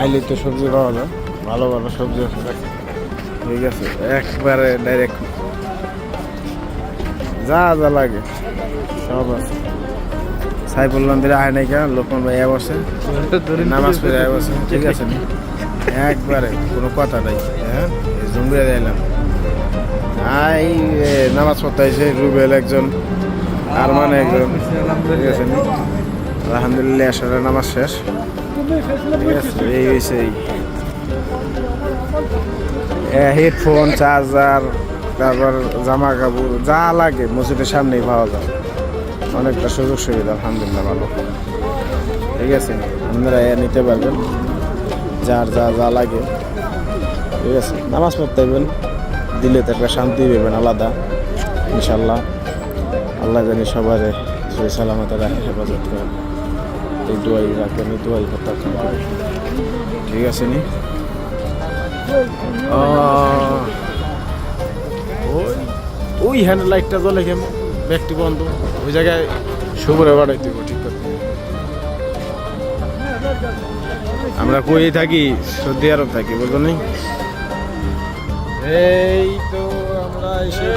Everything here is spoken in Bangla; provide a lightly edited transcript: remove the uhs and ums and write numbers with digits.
আইলে তো সবজি পাওয়া যায়, ভালো ভালো সবজি আছে। ঠিক আছে, একবারে ডাইরেক্ট যা যা লাগে সব আছে। সাইফুল মন্দিরে আয় নাই কেন, লোকমান ভাই বসে নামাজ পড়ে বসে। ঠিক আছে, একবারে কোনো কথা নাই। হ্যাঁ, জুমরে দিলাম এই নামাজ পড়তে আইসে রুবেল একজন, আর মানে একজন। ঠিক আছে, আলহামদুলিল্লাহ আসলে নামাজ শেষ। ঠিক আছে, এই হয়েছে হেডফোন, চার্জার, তারপর জামা কাপড় যা লাগে মসজিদের সামনেই পাওয়া যায়। অনেকটা সুযোগ সুবিধা আলহামদুলিল্লাহ ভালো। ঠিক আছে, আপনারা নিতে পারবেন যার যা যা লাগে। ঠিক আছে, নামাজ পড়তে হইবেন, দিলে তো একটা শান্তি পাবেন আলাদা ইনশাল্লাহ। আল্লাহ জানি সবার সই সালামতে রাখে, হেফাজত করেন। এই দোয়াই রাখবেন, এই দোয়াই প্রত্যাখ্যান করেন। ঠিক আছে নি, ওই হ্যান্ড লাইটটা জ্বলে কেমন ব্যক্তি বন্ধ, ওই জায়গায় শুভরে বাড়াই দিব। ঠিক করতে আমরা কই থাকি, সৌদি আরব থাকি, বুঝলো নি? এই তো আমরা এসে